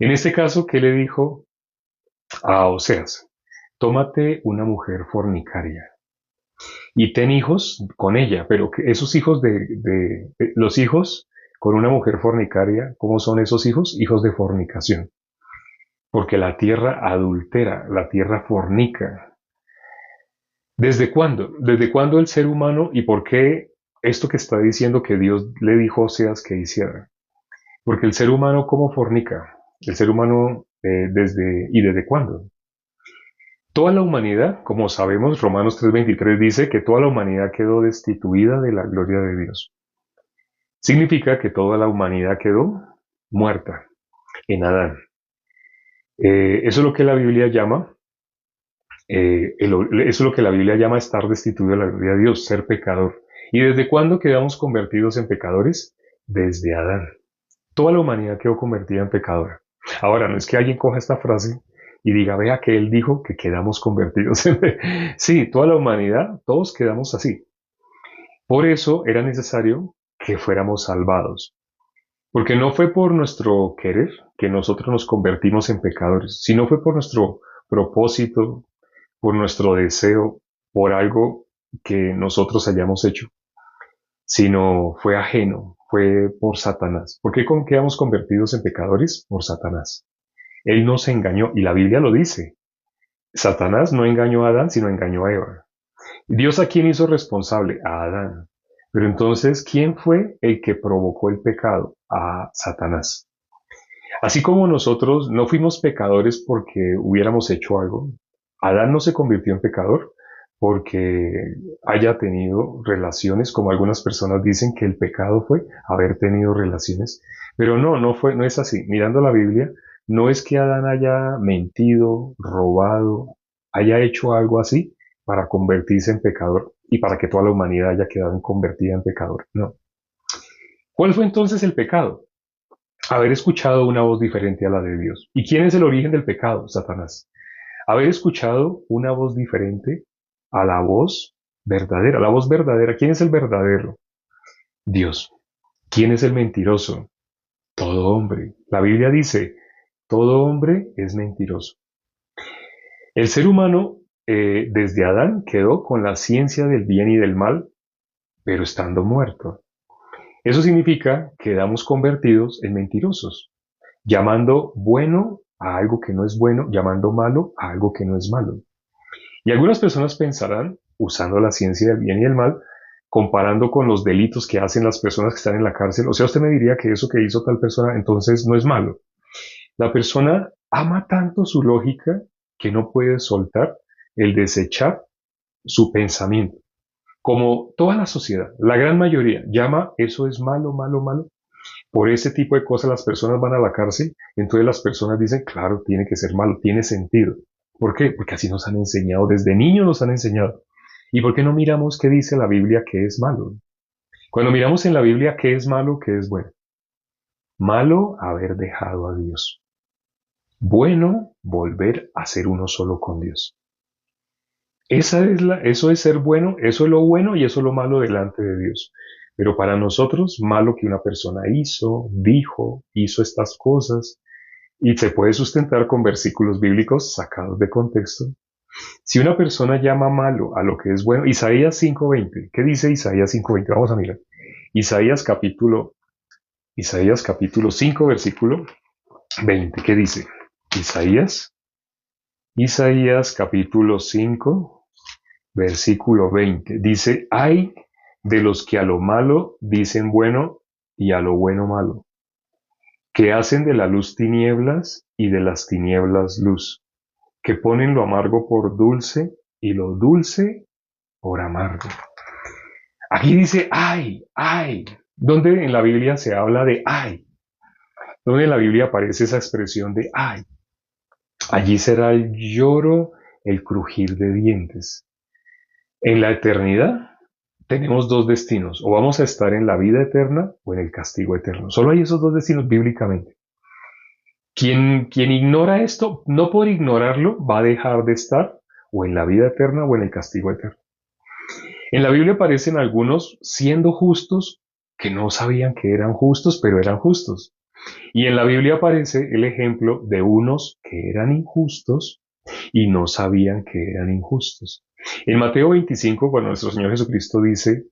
En este caso, ¿qué le dijo a Oseas? Tómate una mujer fornicaria y ten hijos con ella, pero que esos hijos los hijos con una mujer fornicaria, ¿cómo son esos hijos? Hijos de fornicación, porque la tierra adultera, la tierra fornica. ¿Desde cuándo? ¿Desde cuándo el ser humano y por qué esto que está diciendo que Dios le dijo a Oseas que hiciera? Porque el ser humano, ¿cómo fornica? El ser humano, ¿desde cuándo? Toda la humanidad, como sabemos, Romanos 3:23 dice que toda la humanidad quedó destituida de la gloria de Dios. Significa que toda la humanidad quedó muerta en Adán. Eso es lo que la Biblia llama, eso es lo que la Biblia llama estar destituido de la gloria de Dios, ser pecador. ¿Y desde cuándo quedamos convertidos en pecadores? Desde Adán. Toda la humanidad quedó convertida en pecadora. Ahora, no es que alguien coja esta frase y diga, vea que él dijo que quedamos convertidos en... Sí, toda la humanidad, todos quedamos así. Por eso era necesario que fuéramos salvados. Porque no fue por nuestro querer que nosotros nos convertimos en pecadores, sino fue por nuestro propósito, por nuestro deseo, por algo que nosotros hayamos hecho, sino fue ajeno, fue por Satanás. ¿Por qué quedamos convertidos en pecadores? Por Satanás. Él nos engañó, y la Biblia lo dice. Satanás no engañó a Adán, sino engañó a Eva. ¿Dios a quién hizo responsable? A Adán. Pero entonces, ¿quién fue el que provocó el pecado? A Satanás. Así como nosotros no fuimos pecadores porque hubiéramos hecho algo, Adán no se convirtió en pecador porque haya tenido relaciones, como algunas personas dicen que el pecado fue haber tenido relaciones, pero no, no es así. Mirando la Biblia, no es que Adán haya mentido, robado, haya hecho algo así para convertirse en pecador y para que toda la humanidad haya quedado convertida en pecador. No. ¿Cuál fue entonces el pecado? Haber escuchado una voz diferente a la de Dios. ¿Y quién es el origen del pecado? Satanás. Haber escuchado una voz diferente a la voz verdadera. La voz verdadera. ¿Quién es el verdadero? Dios. ¿Quién es el mentiroso? Todo hombre. La Biblia dice, todo hombre es mentiroso. El ser humano, desde Adán, quedó con la ciencia del bien y del mal, pero estando muerto. Eso significa que quedamos convertidos en mentirosos, llamando bueno a algo que no es bueno, llamando malo a algo que no es malo. Y algunas personas pensarán, usando la ciencia del bien y del mal, comparando con los delitos que hacen las personas que están en la cárcel, o sea, usted me diría que eso que hizo tal persona entonces no es malo. La persona ama tanto su lógica que no puede soltar el desechar su pensamiento. Como toda la sociedad, la gran mayoría llama eso es malo, malo, malo. Por ese tipo de cosas las personas van a la cárcel, entonces las personas dicen, claro, tiene que ser malo, tiene sentido. ¿Por qué? Porque así nos han enseñado, desde niños nos han enseñado. ¿Y por qué no miramos qué dice la Biblia que es malo? Cuando miramos en la Biblia qué es malo, qué es bueno. Malo haber dejado a Dios. Bueno volver a ser uno solo con Dios. Eso es ser bueno, eso es lo bueno y eso es lo malo delante de Dios. Pero para nosotros, malo que una persona hizo, dijo, hizo estas cosas, y se puede sustentar con versículos bíblicos sacados de contexto. Si una persona llama malo a lo que es bueno, Isaías 5:20, ¿qué dice Isaías 5:20? Vamos a mirar. Isaías capítulo, Isaías capítulo 5, versículo 20, ¿qué dice? Isaías, Isaías capítulo 5, versículo 20, dice, hay de los que a lo malo dicen bueno y a lo bueno malo, que hacen de la luz tinieblas y de las tinieblas luz, que ponen lo amargo por dulce y lo dulce por amargo. Aquí dice ay, ay. ¿Dónde en la Biblia se habla de ay? ¿Dónde en la Biblia aparece esa expresión de ay? Allí será el lloro, el crujir de dientes. En la eternidad tenemos dos destinos, o vamos a estar en la vida eterna o en el castigo eterno. Solo hay esos dos destinos bíblicamente. Quien ignora esto, no por ignorarlo, va a dejar de estar o en la vida eterna o en el castigo eterno. En la Biblia aparecen algunos siendo justos que no sabían que eran justos, pero eran justos. Y en la Biblia aparece el ejemplo de unos que eran injustos y no sabían que eran injustos. En Mateo 25, cuando nuestro Señor Jesucristo dice,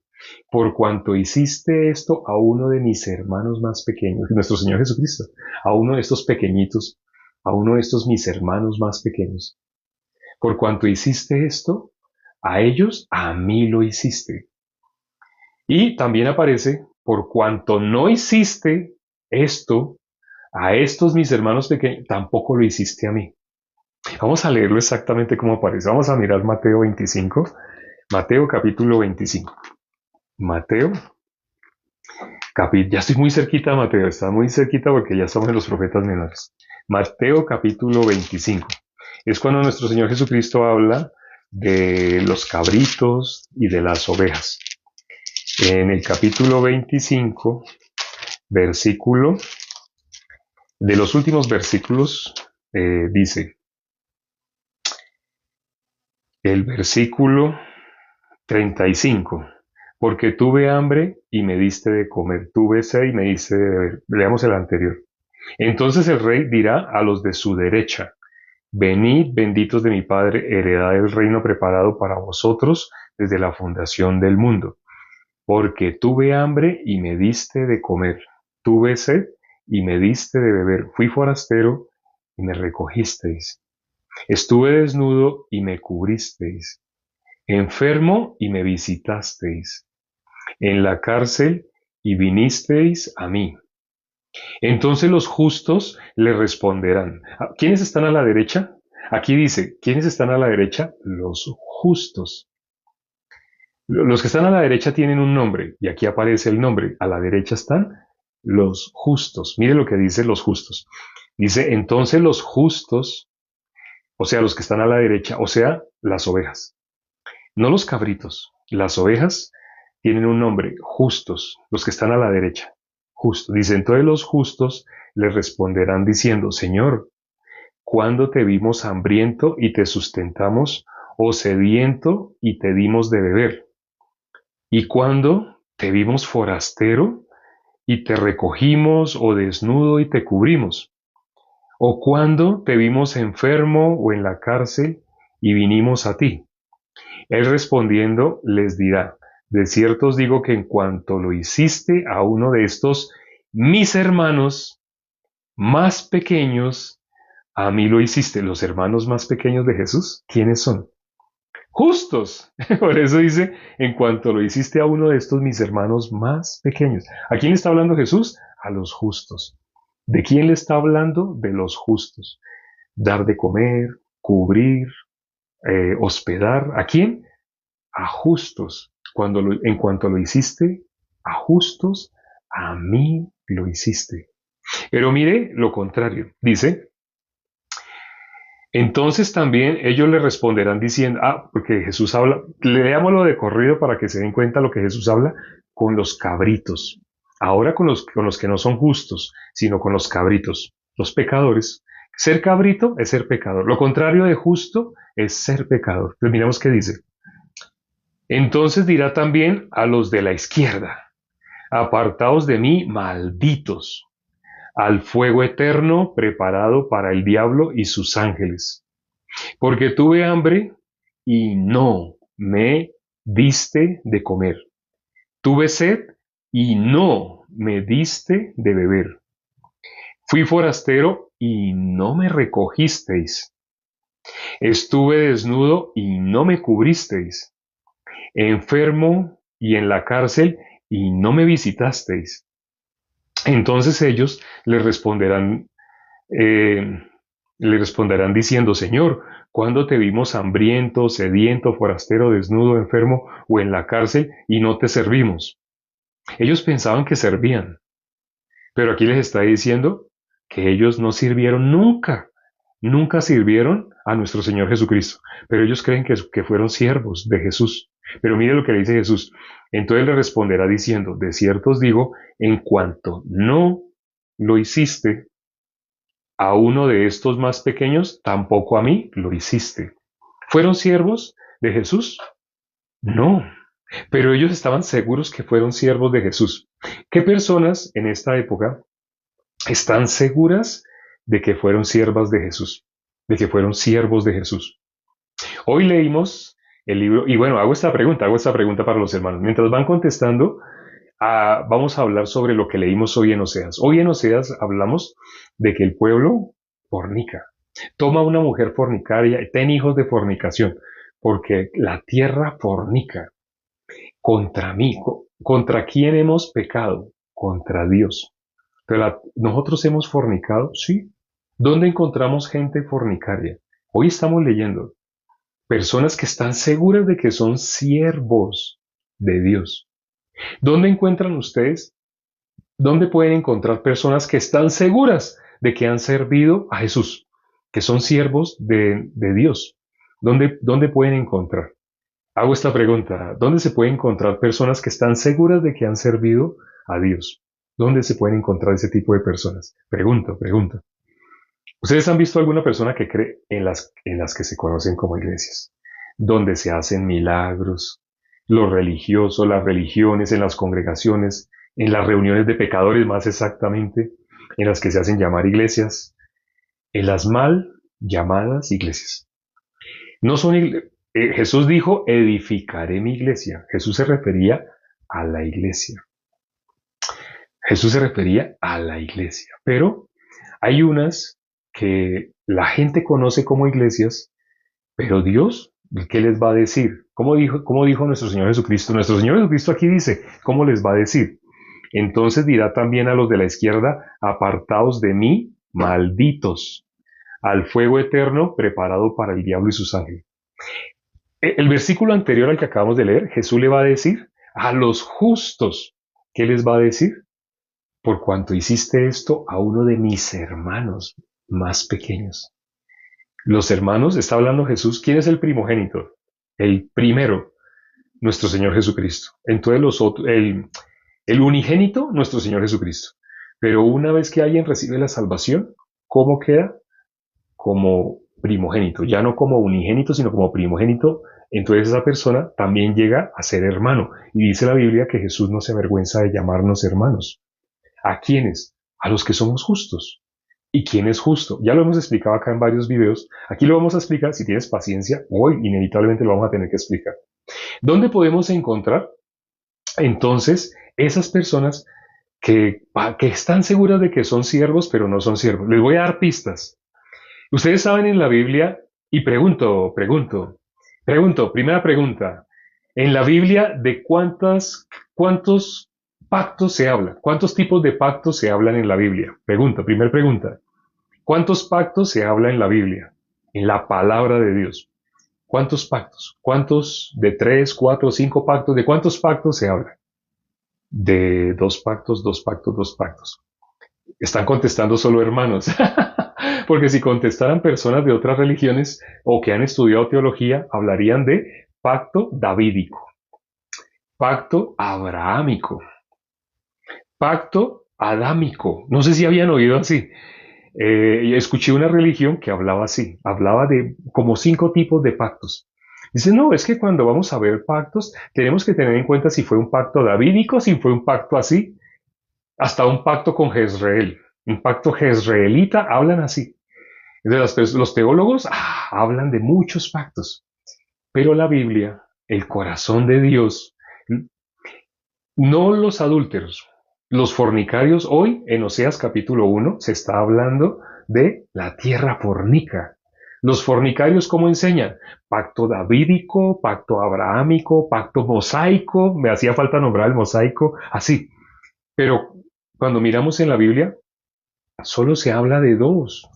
por cuanto hiciste esto a uno de mis hermanos más pequeños, nuestro Señor Jesucristo, a uno de estos pequeñitos, a uno de estos mis hermanos más pequeños, por cuanto hiciste esto, a ellos, a mí lo hiciste. Y también aparece, por cuanto no hiciste esto, a estos mis hermanos pequeños, tampoco lo hiciste a mí. Vamos a leerlo exactamente como aparece. Vamos a mirar Mateo 25, Mateo capítulo 25. Mateo, ya estoy muy cerquita, Mateo, está muy cerquita porque ya estamos en los profetas menores. Mateo capítulo 25. Es cuando nuestro Señor Jesucristo habla de los cabritos y de las ovejas. En el capítulo 25, versículo, de los últimos versículos, dice, el versículo 35, porque tuve hambre y me diste de comer, tuve sed y me diste de beber. Leamos el anterior. Entonces el rey dirá a los de su derecha, venid, benditos de mi Padre, heredad del reino preparado para vosotros desde la fundación del mundo. Porque tuve hambre y me diste de comer, tuve sed y me diste de beber, fui forastero y me recogisteis, estuve desnudo y me cubristeis, enfermo y me visitasteis, en la cárcel y vinisteis a mí. Entonces los justos le responderán. ¿Quiénes están a la derecha? Aquí dice, ¿quiénes están a la derecha? Los justos. Los que están a la derecha tienen un nombre y aquí aparece el nombre. A la derecha están los justos. Mire lo que dice los justos. Dice, entonces los justos, o sea, los que están a la derecha, o sea, las ovejas. No los cabritos. Las ovejas tienen un nombre, justos, los que están a la derecha. Justo. Dice, entonces los justos le responderán diciendo, Señor, ¿cuándo te vimos hambriento y te sustentamos, o sediento y te dimos de beber? ¿Y cuándo te vimos forastero y te recogimos, o desnudo y te cubrimos? ¿O cuándo te vimos enfermo o en la cárcel y vinimos a ti? Él respondiendo les dirá, de cierto os digo que en cuanto lo hiciste a uno de estos mis hermanos más pequeños, a mí lo hiciste. Los hermanos más pequeños de Jesús, ¿quiénes son? Justos. Por eso dice, en cuanto lo hiciste a uno de estos mis hermanos más pequeños. ¿A quién está hablando Jesús? A los justos. ¿De quién le está hablando? De los justos. Dar de comer, cubrir, hospedar. ¿A quién? A justos. En cuanto lo hiciste a justos, a mí lo hiciste. Pero mire lo contrario. Dice, entonces también ellos le responderán diciendo, porque Jesús habla, leámoslo de corrido para que se den cuenta lo que Jesús habla con los cabritos. Ahora con los que no son justos, sino con los cabritos, los pecadores. Ser cabrito es ser pecador. Lo contrario de justo es ser pecador. Pues miremos qué dice. Entonces dirá también a los de la izquierda, apartaos de mí, malditos, al fuego eterno preparado para el diablo y sus ángeles. Porque tuve hambre y no me diste de comer. Tuve sed y no me diste de beber. Fui forastero y no me recogisteis. Estuve desnudo y no me cubristeis. Enfermo y en la cárcel y no me visitasteis. Entonces ellos le responderán diciendo, Señor, ¿cuándo te vimos hambriento, sediento, forastero, desnudo, enfermo o en la cárcel y no te servimos? Ellos pensaban que servían, pero aquí les está diciendo que ellos no sirvieron nunca, nunca sirvieron a nuestro Señor Jesucristo, pero ellos creen que fueron siervos de Jesús. Pero mire lo que le dice Jesús. Entonces le responderá diciendo, de cierto os digo, en cuanto no lo hiciste a uno de estos más pequeños, tampoco a mí lo hiciste. ¿Fueron siervos de Jesús? No, pero ellos estaban seguros que fueron siervos de Jesús. ¿Qué personas en esta época están seguras de que fueron siervas de Jesús, de que fueron siervos de Jesús. Hoy leímos el libro, y bueno, hago esta pregunta para los hermanos. Mientras van contestando, vamos a hablar sobre lo que leímos hoy en Oseas. Hoy en Oseas hablamos de que el pueblo fornica. Toma una mujer fornicaria y ten hijos de fornicación, porque la tierra fornica contra mí. ¿Contra quién hemos pecado? Contra Dios. Pero ¿nosotros hemos fornicado? Sí. ¿Dónde encontramos gente fornicaria? Hoy estamos leyendo personas que están seguras de que son siervos de Dios. ¿Dónde encuentran ustedes? ¿Dónde pueden encontrar personas que están seguras de que han servido a Jesús, que son siervos de Dios? ¿Dónde pueden encontrar? Hago esta pregunta. ¿Dónde se pueden encontrar personas que están seguras de que han servido a Dios? ¿Dónde se pueden encontrar ese tipo de personas? Pregunto. ¿Ustedes han visto alguna persona que cree en las que se conocen como iglesias? Donde se hacen milagros, lo religioso, las religiones, en las congregaciones, en las reuniones de pecadores más exactamente, en las que se hacen llamar iglesias, en las mal llamadas iglesias. No son Jesús dijo, edificaré mi iglesia. Jesús se refería a la iglesia. Jesús se refería a la iglesia. Pero hay unas que la gente conoce como iglesias, pero Dios, ¿qué les va a decir? ¿Cómo dijo nuestro Señor Jesucristo? Nuestro Señor Jesucristo aquí dice, ¿cómo les va a decir? Entonces dirá también a los de la izquierda, apartaos de mí, malditos, al fuego eterno preparado para el diablo y sus ángeles. El versículo anterior al que acabamos de leer, Jesús le va a decir a los justos, ¿qué les va a decir? Por cuanto hiciste esto a uno de mis hermanos más pequeños. Los hermanos, está hablando Jesús, ¿quién es el primogénito? El primero, nuestro Señor Jesucristo. Entonces el unigénito, nuestro Señor Jesucristo. Pero una vez que alguien recibe la salvación, ¿cómo queda? Como primogénito, ya no como unigénito, sino como primogénito. Entonces esa persona también llega a ser hermano. Y dice la Biblia que Jesús no se avergüenza de llamarnos hermanos. ¿A quiénes? A los que somos justos. ¿Y quién es justo? Ya lo hemos explicado acá en varios videos. Aquí lo vamos a explicar. Si tienes paciencia, hoy inevitablemente lo vamos a tener que explicar. ¿Dónde podemos encontrar entonces esas personas que están seguras de que son siervos, pero no son siervos? Les voy a dar pistas. Ustedes saben en la Biblia, y primera pregunta. En la Biblia, ¿de cuántos pactos se habla? ¿Cuántos tipos de pactos se hablan en la Biblia? Primera pregunta. ¿Cuántos pactos se habla en la Biblia? En la palabra de Dios. ¿Cuántos pactos? ¿Cuántos de 3, 4, 5 pactos? ¿De cuántos pactos se habla? De 2 pactos, 2 pactos, 2 pactos. Están contestando solo hermanos. Porque si contestaran personas de otras religiones o que han estudiado teología, hablarían de pacto davídico, pacto abrahámico, pacto adámico. No sé si habían oído así. Escuché una religión que hablaba así, hablaba de como 5 tipos de pactos. Dice, no, es que cuando vamos a ver pactos, tenemos que tener en cuenta si fue un pacto davídico, si fue un pacto así, hasta un pacto con Jezreel, un pacto jezreelita, hablan así. Entonces, los teólogos hablan de muchos pactos, pero la Biblia, el corazón de Dios, no los adúlteros, los fornicarios, hoy en Oseas capítulo 1 se está hablando de la tierra fornica. Los fornicarios, ¿cómo enseñan? Pacto davídico, pacto abrahámico, pacto mosaico, me hacía falta nombrar el mosaico, así. Pero cuando miramos en la Biblia, solo se habla de 2.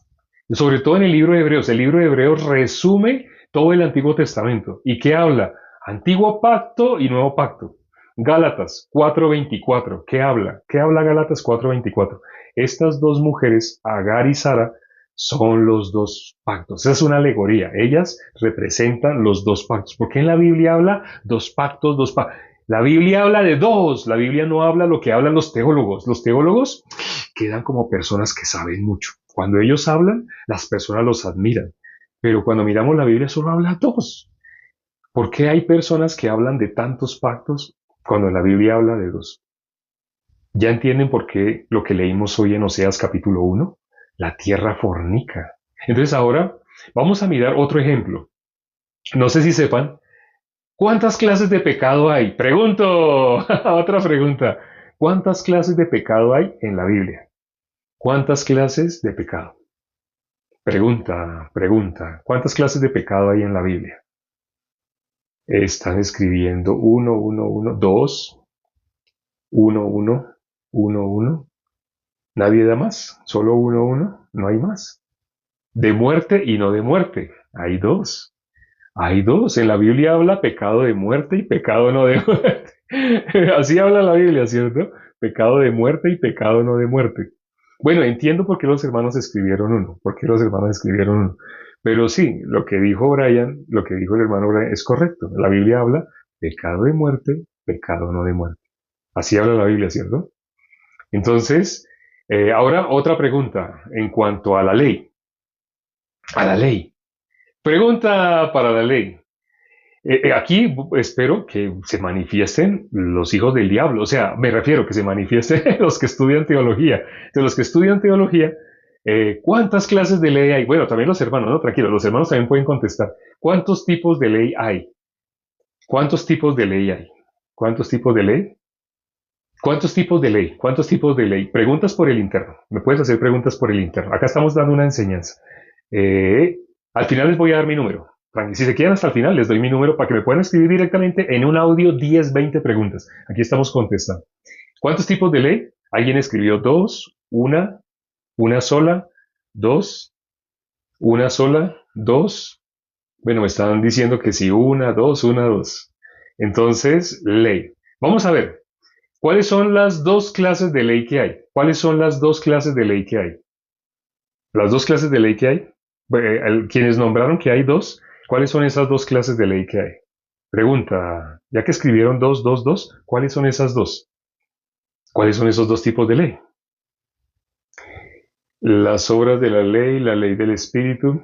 Sobre todo en el libro de Hebreos. El libro de Hebreos resume todo el Antiguo Testamento. ¿Y qué habla? Antiguo pacto y nuevo pacto. Gálatas 4:24. ¿Qué habla? ¿Qué habla Gálatas 4:24? Estas 2 mujeres, Agar y Sara, son los 2 pactos. Esa es una alegoría. Ellas representan los 2 pactos. ¿Por qué en la Biblia habla 2 pactos, 2 pactos? La Biblia habla de 2. La Biblia no habla lo que hablan los teólogos. Los teólogos quedan como personas que saben mucho. Cuando ellos hablan, las personas los admiran. Pero cuando miramos la Biblia solo habla 2. ¿Por qué hay personas que hablan de tantos pactos cuando la Biblia habla de 2? ¿Ya entienden por qué lo que leímos hoy en Oseas capítulo 1? La tierra fornica. Entonces ahora vamos a mirar otro ejemplo. No sé si sepan, ¿cuántas clases de pecado hay? Pregunto, otra pregunta. ¿Cuántas clases de pecado hay en la Biblia? ¿Cuántas clases de pecado? Pregunta, pregunta. ¿Cuántas clases de pecado hay en la Biblia? Están escribiendo uno, uno, uno, dos, uno, uno, uno, uno. Nadie da más. Solo uno, uno. No hay más. De muerte y no de muerte. Hay dos. Hay dos. En la Biblia habla pecado de muerte y pecado no de muerte. Así habla la Biblia, ¿cierto? Pecado de muerte y pecado no de muerte. Bueno, entiendo por qué los hermanos escribieron uno, por qué los hermanos escribieron uno. Pero sí, lo que dijo Brian, lo que dijo el hermano Brian es correcto. La Biblia habla pecado de muerte, pecado no de muerte. Así habla la Biblia, ¿cierto? Entonces, ahora otra pregunta en cuanto a la ley. A la ley. Pregunta para la ley. Aquí espero que se manifiesten los hijos del diablo, o sea, me refiero que se manifiesten los que estudian teología. De los que estudian teología, ¿cuántas clases de ley hay? Bueno, también los hermanos, no, tranquilo, los hermanos también pueden contestar. ¿Cuántos tipos de ley hay? ¿Cuántos tipos de ley hay? ¿Cuántos tipos de ley? ¿Cuántos tipos de ley? ¿Cuántos tipos de ley? Preguntas por el interno. Me puedes hacer preguntas por el interno. Acá estamos dando una enseñanza. Eh, Al final les voy a dar mi número. Si se quieren hasta el final, les doy mi número para que me puedan escribir directamente en un audio 10, 20 preguntas. Aquí estamos contestando. ¿Cuántos tipos de ley? Alguien escribió dos, una sola, dos, una sola, dos. Bueno, me están diciendo que sí, una, dos, una, dos. Entonces, ley. Vamos a ver. ¿Cuáles son las dos clases de ley que hay? ¿Cuáles son las dos clases de ley que hay? Las dos clases de ley que hay. Quienes nombraron que hay dos, ¿cuáles son esas dos clases de ley que hay? Pregunta, ya que escribieron dos, dos, dos, ¿cuáles son esas dos? ¿Cuáles son esos dos tipos de ley? Las obras de la ley del Espíritu,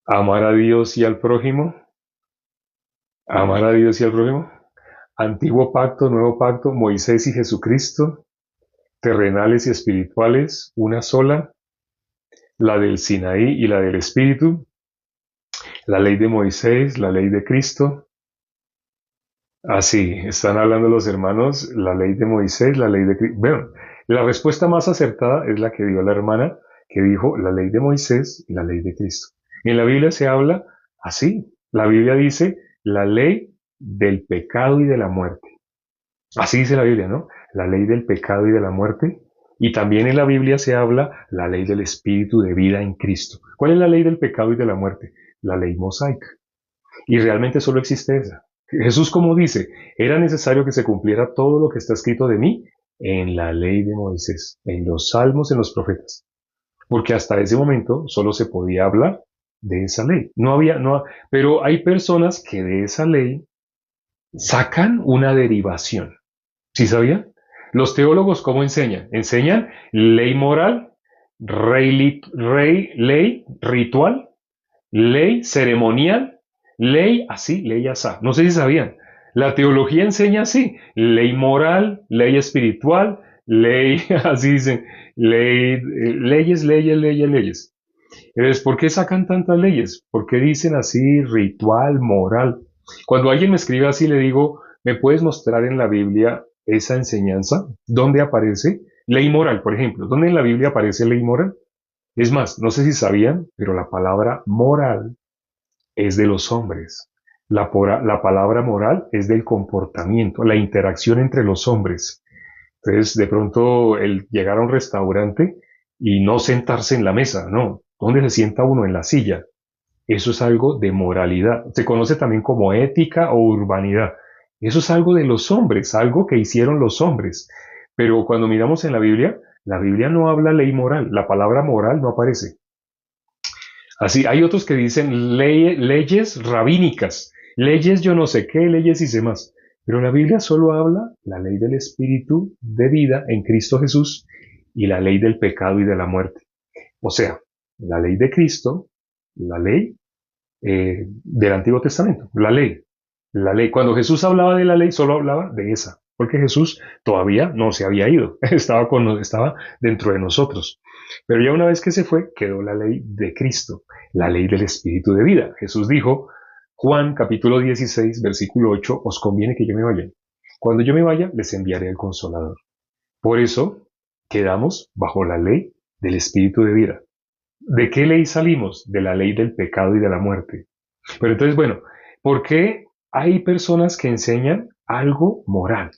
amar a Dios y al prójimo, amar a Dios y al prójimo, antiguo pacto, nuevo pacto, Moisés y Jesucristo, terrenales y espirituales, una sola, la del Sinaí y la del Espíritu, la ley de Moisés, la ley de Cristo. Así, están hablando los hermanos, la ley de Moisés, la ley de Cristo. Bueno, la respuesta más acertada es la que dio la hermana, que dijo la ley de Moisés y la ley de Cristo. En la Biblia se habla así. La Biblia dice la ley del pecado y de la muerte. Así dice la Biblia, ¿no? La ley del pecado y de la muerte. Y también en la Biblia se habla la ley del espíritu de vida en Cristo. ¿Cuál es la ley del pecado y de la muerte? La ley mosaica. Y realmente solo existe esa. Jesús, como dice, era necesario que se cumpliera todo lo que está escrito de mí en la ley de Moisés, en los salmos, en los profetas. Porque hasta ese momento solo se podía hablar de esa ley. No había, no, pero hay personas que de esa ley sacan una derivación. ¿Sí sabían? Los teólogos, ¿cómo enseñan? Enseñan ley moral, ley ritual, ley ceremonial, ley así, ley asá. No sé si sabían. La teología enseña así. Ley moral, ley espiritual, ley, así dicen, leyes, leyes, leyes, leyes. Entonces, ¿por qué sacan tantas leyes? ¿Por qué dicen así ritual, moral? Cuando alguien me escribe así, le digo, ¿me puedes mostrar en la Biblia esa enseñanza? ¿Dónde aparece? Ley moral, por ejemplo. ¿Dónde en la Biblia aparece ley moral? Es más, no sé si sabían, pero la palabra moral es de los hombres. La palabra moral es del comportamiento, la interacción entre los hombres. Entonces, de pronto, el llegar a un restaurante y no sentarse en la mesa, no. ¿Dónde se sienta uno? En la silla. Eso es algo de moralidad. Se conoce también como ética o urbanidad. Eso es algo de los hombres, algo que hicieron los hombres. Pero cuando miramos en la Biblia no habla ley moral. La palabra moral no aparece. Así, hay otros que dicen leyes rabínicas, leyes yo no sé qué, leyes y demás. Pero la Biblia solo habla la ley del Espíritu de vida en Cristo Jesús y la ley del pecado y de la muerte. O sea, la ley de Cristo, la ley del Antiguo Testamento, la ley. La ley. Cuando Jesús hablaba de la ley, solo hablaba de esa. porque Jesús todavía no se había ido, estaba dentro de nosotros. Pero ya una vez que se fue, quedó la ley de Cristo, la ley del Espíritu de vida. Jesús dijo, Juan capítulo 16, versículo 8, os conviene que yo me vaya. Cuando yo me vaya, les enviaré el Consolador. Por eso quedamos bajo la ley del Espíritu de vida. ¿De qué ley salimos? De la ley del pecado y de la muerte. Pero entonces, bueno, ¿por qué hay personas que enseñan algo moral?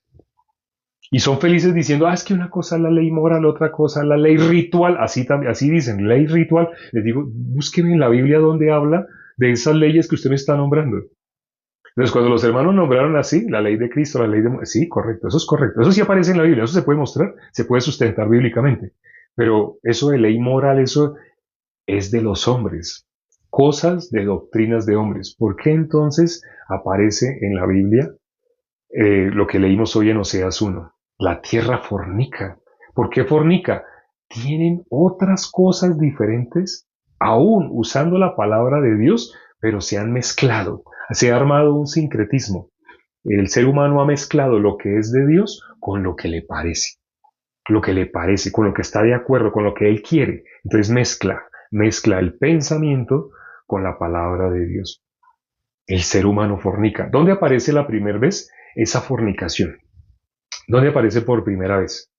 Y son felices diciendo, es que una cosa es la ley moral, otra cosa es la ley ritual. Así dicen, ley ritual. Les digo, búsquenme en la Biblia donde habla de esas leyes que usted me está nombrando. Entonces, cuando los hermanos nombraron así, la ley de Cristo, la ley de... Sí, correcto, eso es correcto. Eso sí aparece en la Biblia, eso se puede mostrar, se puede sustentar bíblicamente. Pero eso de ley moral, eso es de los hombres. Cosas de doctrinas de hombres. ¿Por qué entonces aparece en la Biblia lo que leímos hoy en Oseas 1? La tierra fornica. ¿Por qué fornica? Tienen otras cosas diferentes, aún usando la palabra de Dios, pero se han mezclado. Se ha armado un sincretismo. El ser humano ha mezclado lo que es de Dios con lo que le parece. Lo que le parece, con lo que está de acuerdo, con lo que él quiere. Entonces mezcla el pensamiento con la palabra de Dios. El ser humano fornica. ¿Dónde aparece la primera vez esa fornicación? ¿Dónde aparece por primera vez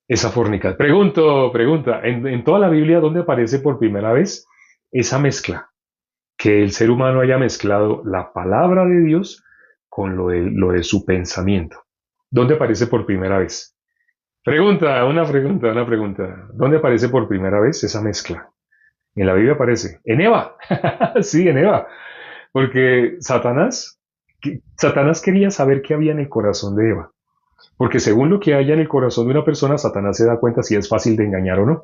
esa fornicación? Pregunta, en toda la Biblia, ¿dónde aparece por primera vez esa mezcla? Que el ser humano haya mezclado la palabra de Dios con lo de su pensamiento. ¿Dónde aparece por primera vez? Una pregunta. ¿Dónde aparece por primera vez esa mezcla? En la Biblia aparece. En Eva. Sí, en Eva. Porque Satanás quería saber qué había en el corazón de Eva. Porque según lo que haya en el corazón de una persona, Satanás se da cuenta si es fácil de engañar o no.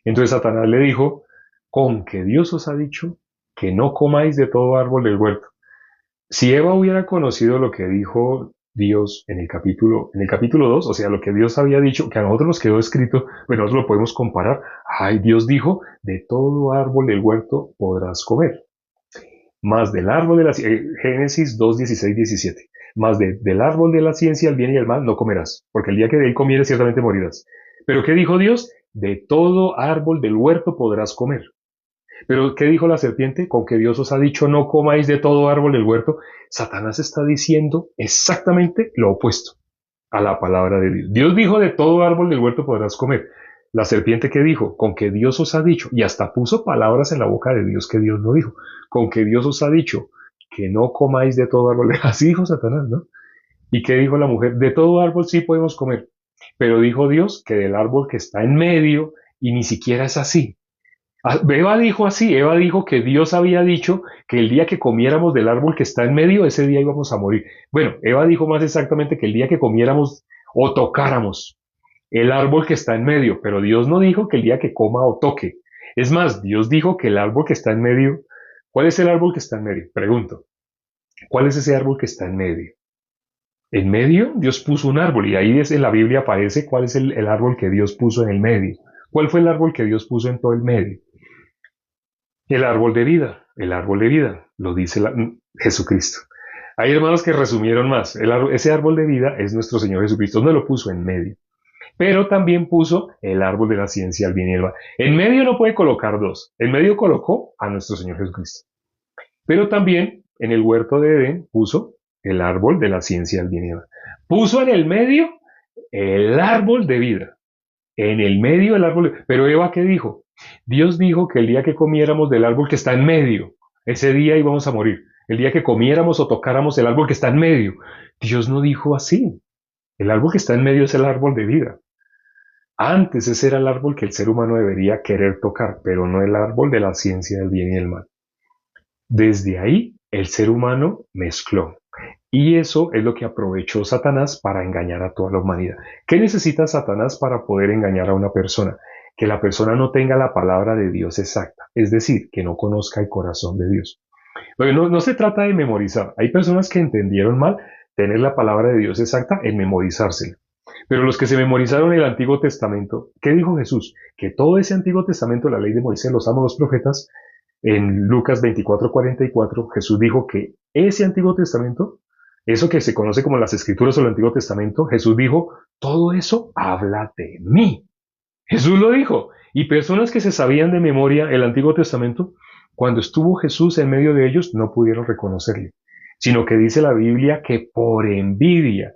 Entonces Satanás le dijo, con que Dios os ha dicho que no comáis de todo árbol del huerto. Si Eva hubiera conocido lo que dijo Dios en el capítulo 2, o sea, lo que Dios había dicho, que a nosotros nos quedó escrito, bueno, nosotros lo podemos comparar. Ay, Dios dijo, de todo árbol del huerto podrás comer. Más del árbol de la Génesis 2, 16, 17. Más del árbol de la ciencia, el bien y el mal, no comerás, porque el día que de él comieres ciertamente morirás. Pero ¿qué dijo Dios? De todo árbol del huerto podrás comer. Pero ¿qué dijo la serpiente? Con que Dios os ha dicho no comáis de todo árbol del huerto. Satanás está diciendo exactamente lo opuesto a la palabra de Dios. Dios dijo de todo árbol del huerto podrás comer. La serpiente que dijo, con que Dios os ha dicho, y hasta puso palabras en la boca de Dios que Dios no dijo, con que Dios os ha dicho que no comáis de todo árbol. Así dijo Satanás, ¿no? ¿Y qué dijo la mujer? De todo árbol sí podemos comer, pero dijo Dios que del árbol que está en medio, y ni siquiera es así. Eva dijo así, Eva dijo que Dios había dicho que el día que comiéramos del árbol que está en medio, ese día íbamos a morir. Bueno, Eva dijo más exactamente que el día que comiéramos o tocáramos el árbol que está en medio, pero Dios no dijo que el día que coma o toque. Es más, Dios dijo que el árbol que está en medio, ¿cuál es el árbol que está en medio? Pregunto, ¿cuál es ese árbol que está en medio? En medio Dios puso un árbol y ahí en la Biblia aparece cuál es el árbol que Dios puso en el medio. ¿Cuál fue el árbol que Dios puso en todo el medio? El árbol de vida, lo dice Jesucristo. Hay hermanos que resumieron más. Ese árbol de vida es nuestro Señor Jesucristo, no lo puso en medio. Pero también puso el árbol de la ciencia, el bien y el mal. En medio no puede colocar dos. En medio colocó a nuestro Señor Jesucristo. Pero también en el huerto de Edén puso el árbol de la ciencia, el bien y el mal. Puso en el medio el árbol de vida. En el medio el árbol de... Pero Eva, ¿qué dijo? Dios dijo que el día que comiéramos del árbol que está en medio, ese día íbamos a morir. El día que comiéramos o tocáramos el árbol que está en medio. Dios no dijo así. El árbol que está en medio es el árbol de vida. Antes ese era el árbol que el ser humano debería querer tocar, pero no el árbol de la ciencia del bien y el mal. Desde ahí el ser humano mezcló. Y eso es lo que aprovechó Satanás para engañar a toda la humanidad. ¿Qué necesita Satanás para poder engañar a una persona? Que la persona no tenga la palabra de Dios exacta, es decir, que no conozca el corazón de Dios. Pero no se trata de memorizar. Hay personas que entendieron mal tener la palabra de Dios exacta en memorizársela. Pero los que se memorizaron el Antiguo Testamento, ¿qué dijo Jesús? Que todo ese Antiguo Testamento, la ley de Moisés, los salmos, los profetas, en Lucas 24:44, Jesús dijo que ese Antiguo Testamento Eso que se conoce como las Escrituras o el Antiguo Testamento, Jesús dijo, todo eso habla de mí. Jesús lo dijo. Y personas que se sabían de memoria el Antiguo Testamento, cuando estuvo Jesús en medio de ellos, no pudieron reconocerle, sino que dice la Biblia que por envidia,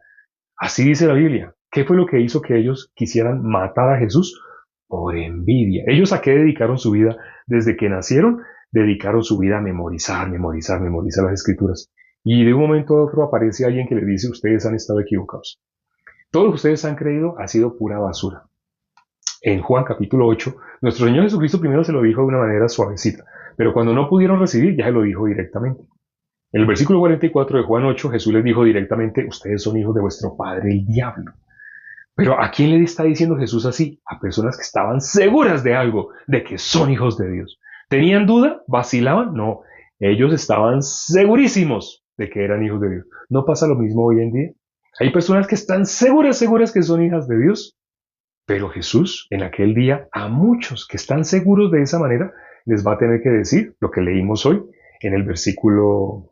así dice la Biblia, ¿qué fue lo que hizo que ellos quisieran matar a Jesús? Por envidia. ¿Ellos a qué dedicaron su vida? Desde que nacieron, dedicaron su vida a memorizar, memorizar, memorizar las Escrituras. Y de un momento a otro aparece alguien que les dice, ustedes han estado equivocados. Todo lo que ustedes han creído ha sido pura basura. En Juan capítulo 8, nuestro Señor Jesucristo primero se lo dijo de una manera suavecita, pero cuando no pudieron recibir, ya se lo dijo directamente. En el versículo 44 de Juan 8, Jesús les dijo directamente, ustedes son hijos de vuestro padre el diablo. Pero ¿a quién le está diciendo Jesús así? A personas que estaban seguras de algo, de que son hijos de Dios. ¿Tenían duda? ¿Vacilaban? No. Ellos estaban segurísimos de que eran hijos de Dios. ¿No pasa lo mismo hoy en día? Hay personas que están seguras, seguras que son hijas de Dios, pero Jesús, en aquel día, a muchos que están seguros de esa manera, les va a tener que decir lo que leímos hoy en el versículo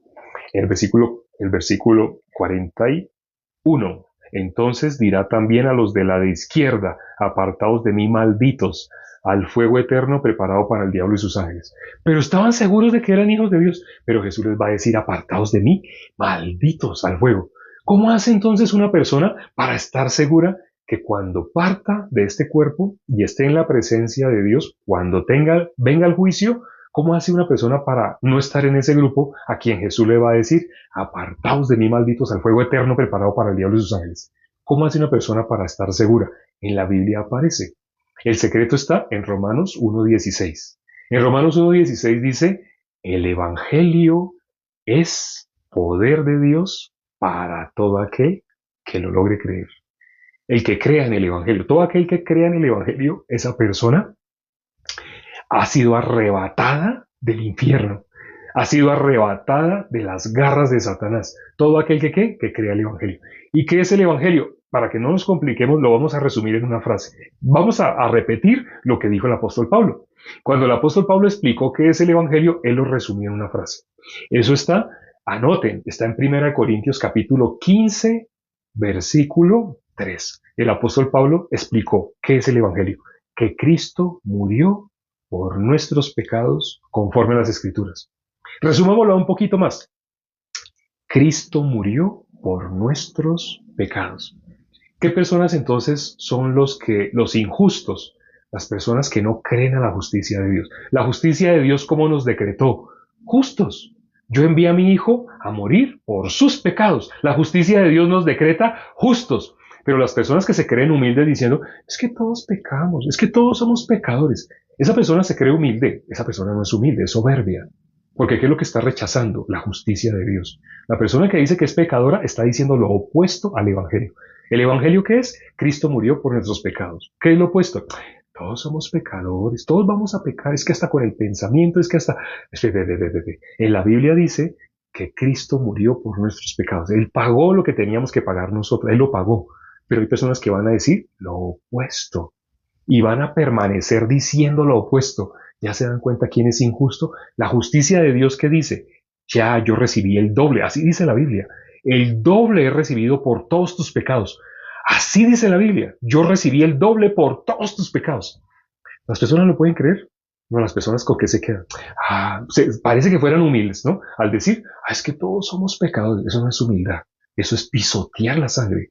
41. Entonces dirá también a los de la de izquierda, apartaos de mí, malditos, al fuego eterno preparado para el diablo y sus ángeles. Pero estaban seguros de que eran hijos de Dios, pero Jesús les va a decir, apartaos de mí, malditos, al fuego. ¿Cómo hace entonces una persona para estar segura que cuando parta de este cuerpo y esté en la presencia de Dios, cuando venga el juicio, cómo hace una persona para no estar en ese grupo a quien Jesús le va a decir, apartaos de mí, malditos, al fuego eterno preparado para el diablo y sus ángeles? ¿Cómo hace una persona para estar segura? En la Biblia aparece. El secreto está en Romanos 1.16. En Romanos 1.16 dice, el Evangelio es poder de Dios para todo aquel que lo logre creer. El que crea en el Evangelio, todo aquel que crea en el Evangelio, esa persona ha sido arrebatada del infierno, ha sido arrebatada de las garras de Satanás. Todo aquel que crea el Evangelio. ¿Y qué es el Evangelio? Para que no nos compliquemos, lo vamos a resumir en una frase. Vamos a repetir lo que dijo el apóstol Pablo. Cuando el apóstol Pablo explicó qué es el Evangelio, él lo resumió en una frase. Eso está, anoten, está en 1 Corintios capítulo 15, versículo 3. El apóstol Pablo explicó qué es el Evangelio. Que Cristo murió por nuestros pecados conforme a las Escrituras. Resumámoslo un poquito más. Cristo murió por nuestros pecados. ¿Qué personas entonces son los injustos? Las personas que no creen a la justicia de Dios. La justicia de Dios, ¿cómo nos decretó? Justos. Yo envié a mi hijo a morir por sus pecados. La justicia de Dios nos decreta justos. Pero las personas que se creen humildes diciendo, es que todos pecamos, es que todos somos pecadores. Esa persona se cree humilde. Esa persona no es humilde, es soberbia. Porque ¿qué es lo que está rechazando? La justicia de Dios. La persona que dice que es pecadora está diciendo lo opuesto al Evangelio. ¿El Evangelio qué es? Cristo murió por nuestros pecados. ¿Qué es lo opuesto? Todos somos pecadores, todos vamos a pecar, es que hasta con el pensamiento, es que hasta... En la Biblia dice que Cristo murió por nuestros pecados. Él pagó lo que teníamos que pagar nosotros, Él lo pagó. Pero hay personas que van a decir lo opuesto y van a permanecer diciendo lo opuesto. ¿Ya se dan cuenta quién es injusto? La justicia de Dios que dice, ya yo recibí el doble, así dice la Biblia. El doble he recibido por todos tus pecados. Así dice la Biblia. Yo recibí el doble por todos tus pecados. ¿Las personas lo pueden creer? No, las personas con qué se quedan. Parece que fueran humildes, ¿no? Al decir, es que todos somos pecadores. Eso no es humildad. Eso es pisotear la sangre.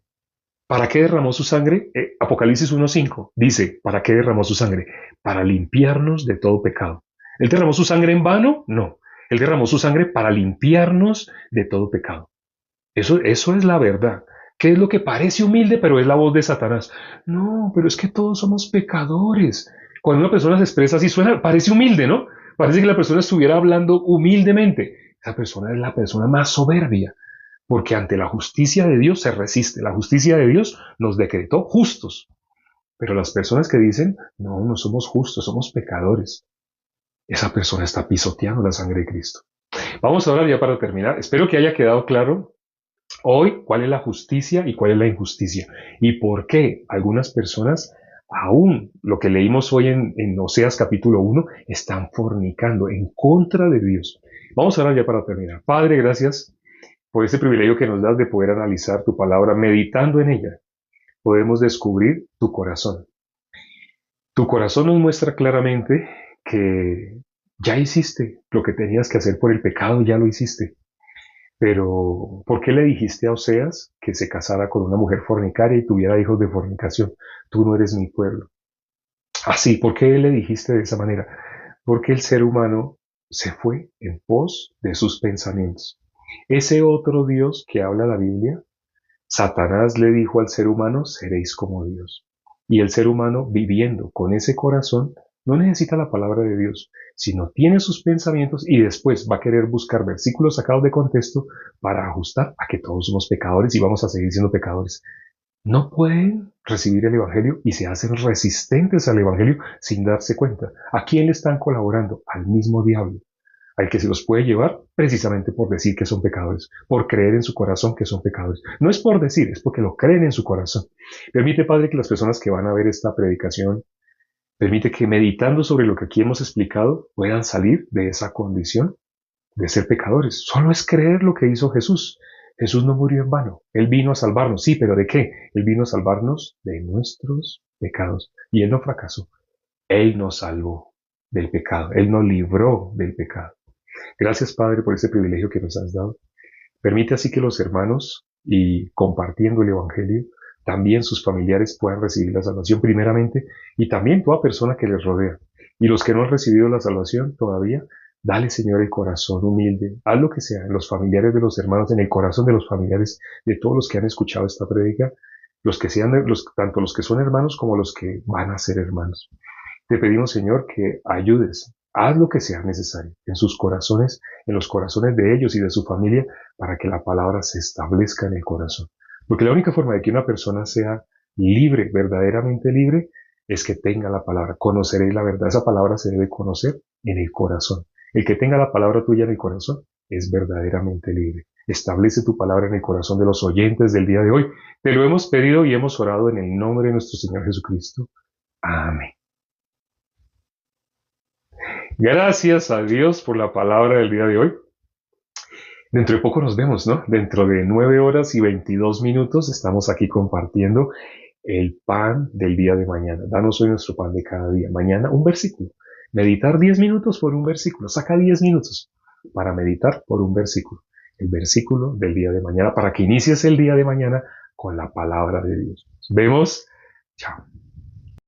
¿Para qué derramó su sangre? Apocalipsis 1.5 dice, ¿para qué derramó su sangre? Para limpiarnos de todo pecado. ¿Él derramó su sangre en vano? No. Él derramó su sangre para limpiarnos de todo pecado. Eso es la verdad. ¿Qué es lo que parece humilde, pero es la voz de Satanás? No, pero es que todos somos pecadores. Cuando una persona se expresa así, parece humilde, ¿no? Parece que la persona estuviera hablando humildemente. Esa persona es la persona más soberbia, porque ante la justicia de Dios se resiste. La justicia de Dios nos decretó justos. Pero las personas que dicen, no, no somos justos, somos pecadores, esa persona está pisoteando la sangre de Cristo. Vamos ahora ya para terminar. Espero que haya quedado claro hoy cuál es la justicia y cuál es la injusticia. Y por qué algunas personas, aún lo que leímos hoy en Oseas capítulo 1, están fornicando en contra de Dios. Vamos ahora ya para terminar. Padre, gracias por ese privilegio que nos das de poder analizar tu palabra, meditando en ella, podemos descubrir tu corazón. Tu corazón nos muestra claramente que ya hiciste lo que tenías que hacer por el pecado, ya lo hiciste. Pero, ¿por qué le dijiste a Oseas que se casara con una mujer fornicaria y tuviera hijos de fornicación? Tú no eres mi pueblo. Así, ¿por qué le dijiste de esa manera? Porque el ser humano se fue en pos de sus pensamientos. Ese otro Dios que habla la Biblia, Satanás le dijo al ser humano, seréis como Dios. Y el ser humano, viviendo con ese corazón, no necesita la palabra de Dios, sino tiene sus pensamientos y después va a querer buscar versículos sacados de contexto para ajustar a que todos somos pecadores y vamos a seguir siendo pecadores. No pueden recibir el Evangelio y se hacen resistentes al Evangelio sin darse cuenta. ¿A quién le están colaborando? Al mismo diablo, al que se los puede llevar precisamente por decir que son pecadores, por creer en su corazón que son pecadores. No es por decir, es porque lo creen en su corazón. Permite, Padre, que las personas que van a ver esta predicación, permite que meditando sobre lo que aquí hemos explicado, puedan salir de esa condición de ser pecadores. Solo es creer lo que hizo Jesús. Jesús no murió en vano. Él vino a salvarnos. Sí, pero ¿de qué? Él vino a salvarnos de nuestros pecados. Y Él no fracasó. Él nos salvó del pecado. Él nos libró del pecado. Gracias, Padre, por ese privilegio que nos has dado. Permite así que los hermanos, y compartiendo el Evangelio, también sus familiares puedan recibir la salvación primeramente, y también toda persona que les rodea. Y los que no han recibido la salvación todavía, dale, Señor, el corazón humilde. Haz lo que sea en los familiares de los hermanos, en el corazón de los familiares de todos los que han escuchado esta prédica, los que sean tanto los que son hermanos como los que van a ser hermanos. Te pedimos, Señor, que ayudes, haz lo que sea necesario en sus corazones, en los corazones de ellos y de su familia, para que la palabra se establezca en el corazón. Porque la única forma de que una persona sea libre, verdaderamente libre, es que tenga la palabra. Conoceréis la verdad. Esa palabra se debe conocer en el corazón. El que tenga la palabra tuya en el corazón es verdaderamente libre. Establece tu palabra en el corazón de los oyentes del día de hoy. Te lo hemos pedido y hemos orado en el nombre de nuestro Señor Jesucristo. Amén. Gracias a Dios por la palabra del día de hoy. Dentro de poco nos vemos, ¿no? Dentro de 9 horas y 22 minutos estamos aquí compartiendo el pan del día de mañana. Danos hoy nuestro pan de cada día. Mañana un versículo. Meditar 10 minutos por un versículo. Saca 10 minutos para meditar por un versículo. El versículo del día de mañana para que inicies el día de mañana con la palabra de Dios. Nos vemos. Chao.